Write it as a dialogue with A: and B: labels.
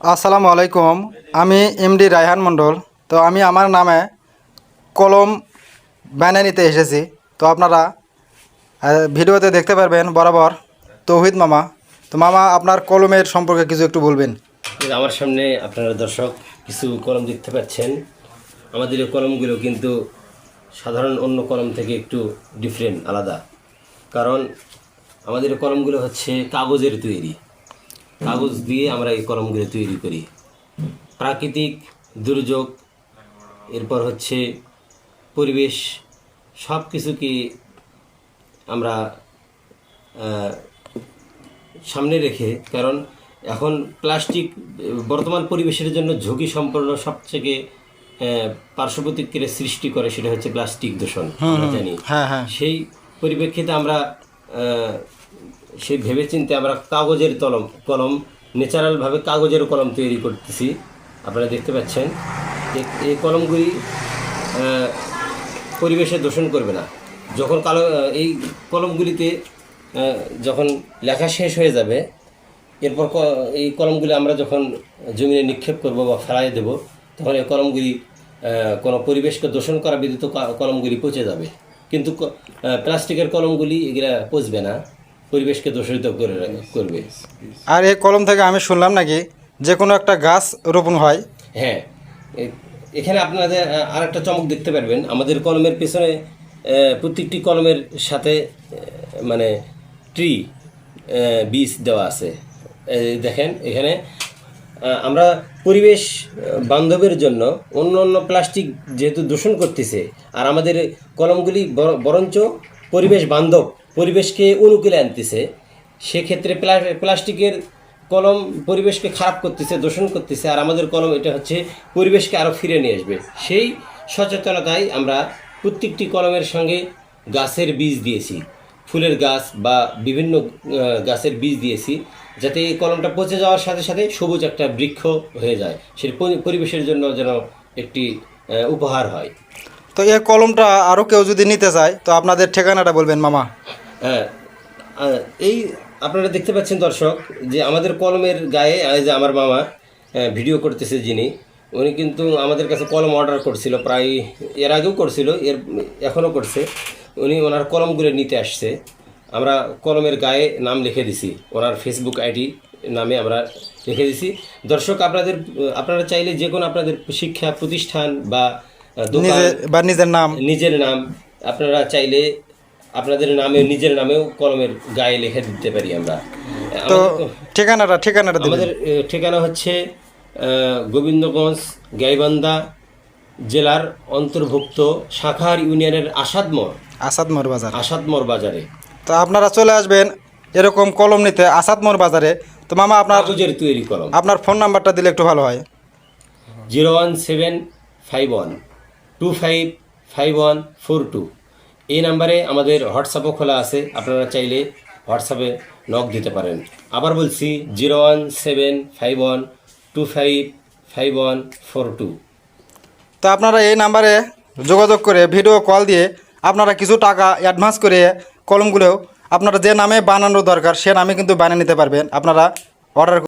A: আসসালামু আলাইকুম। আমি এমডি রায়হান মণ্ডল। তো আমি আমার নামে কলম বানিয়ে নিতে এসেছি। তো আপনারা ভিডিওতে দেখতে পারবেন বরাবর তৌহিদ মামা। তো মামা, আপনার কলমের সম্পর্কে কিছু একটু বলবেন।
B: আমার সামনে আপনারা দর্শক কিছু কলম দেখতে পাচ্ছেন। আমাদের এই কলমগুলো কিন্তু সাধারণ অন্য কলম থেকে একটু ডিফারেন্ট, আলাদা। কারণ আমাদের এই কলমগুলো হচ্ছে কাগজের তৈরি। কাগজ দিয়ে আমরা এই কলমগুলো তৈরি করি। প্রাকৃতিক দুর্যোগ, এরপর হচ্ছে পরিবেশ, সব কিছুকে আমরা সামনে রেখে, কারণ এখন প্লাস্টিক বর্তমান পরিবেশের জন্য ঝুঁকি সম্পন্ন সবথেকে পার্শ্ব প্রতিক্রিয়া সৃষ্টি করে, সেটা হচ্ছে প্লাস্টিক দূষণ। আমরা জানি। সেই পরিপ্রেক্ষিতে আমরা সেই ভেবেচিন্তে আমরা কাগজের কলম ন্যাচারালভাবে কাগজের কলম তৈরি করতেছি। আপনারা দেখতে পাচ্ছেন এই কলমগুলি পরিবেশে দূষণ করবে না। যখন এই কলমগুলিতে যখন লেখা শেষ হয়ে যাবে, এরপর এই কলমগুলি আমরা যখন জমিনে নিক্ষেপ করব বা ফেলাই দেব, তখন এই কলমগুলি কোনো পরিবেশকে দূষণ করা ব্যতীত কলমগুলি পচে যাবে। কিন্তু প্লাস্টিকের কলমগুলি এগুলা পচবে না, পরিবেশকে দূষিত করবে।
A: আর এই কলম থেকে আমি শুনলাম নাকি যে কোনো একটা গাছ রোপণ হয়।
B: হ্যাঁ, এখানে আপনাদের আর একটা চমক দেখতে পারবেন। আমাদের কলমের পেছনে প্রত্যেকটি কলমের সাথে মানে ট্রি বীজ দেওয়া আছে। দেখেন, এখানে আমরা পরিবেশ বান্ধবের জন্য অন্য প্লাস্টিক যেহেতু দূষণ করতেছে, আর আমাদের কলমগুলি বরঞ্চ পরিবেশ বান্ধব, পরিবেশকে অনুকূলে আনতেছে, সেক্ষেত্রে প্লাস্টিকের কলম পরিবেশকে খারাপ করতেছে, দূষণ করতেছে, আর আমাদের কলম এটা হচ্ছে পরিবেশকে আরও ফিরে নিয়ে আসবে। সেই সচেতনতায় আমরা প্রত্যেকটি কলমের সঙ্গে গাছের বীজ দিয়েছি, ফুলের গাছ বা বিভিন্ন গাছের বীজ দিয়েছি, যাতে এই কলমটা পচে যাওয়ার সাথে সাথে সবুজ একটা বৃক্ষ হয়ে যায়, সেই পরিবেশের জন্য যেন একটি উপহার হয়।
A: তো এই কলমটা আরও কেউ যদি নিতে চায়, তো আপনাদের ঠিকানাটা বলবেন মামা।
B: হ্যাঁ, এই আপনারা দেখতে পাচ্ছেন দর্শক যে আমাদের কলমের গায়ে যে আমার মামা ভিডিও করতেছে, যিনি, উনি কিন্তু আমাদের কাছে কলম অর্ডার করছিল, প্রায় এর আগেও করছিল, এখনও করছে। উনি ওনার কলমগুলো নিতে আসছে। আমরা কলমের গায়ে নাম লিখে দিছি, ওনার ফেসবুক আইডি নামে আমরা লিখে দিছি। দর্শক, আপনারা চাইলে যে কোনো আপনাদের শিক্ষা প্রতিষ্ঠান বা নিজের নাম আপনারা চাইলে আপনাদের নামে, নিজের নামেও কলমের গায়ে লিখে দিতে পারি আমরা।
A: তো ঠিকানাটা
B: আমাদের ঠিকানা হচ্ছে গোবিন্দগঞ্জ, গাইবান্ধা জেলার অন্তর্ভুক্ত শাখাহার ইউনিয়নের আসাদমোর বাজারে।
A: তো আপনারা চলে আসবেন এরকম কলম নিতে আসাদমোর বাজারে। তো মামা, আপনার
B: কাগজের তৈরি কলম।
A: আপনার ফোন নাম্বারটা দিলে একটু ভালো হয়।
B: 01751255142। এই নাম্বারে আমাদের হোয়াটসঅ্যাপও খোলা আছে, আপনারা চাইলে হোয়াটসঅ্যাপে নক দিতে পারেন। আবার বলছি, 01751255142।
A: তো আপনারা এই নাম্বারে যোগাযোগ করে ভিডিও কল দিয়ে আপনারা কিছু টাকা অ্যাডভান্স করে কলমগুলো আপনারা যে নামে বানানো দরকার সে নামে কিন্তু বানিয়ে নিতে পারবেন। আপনারা অর্ডার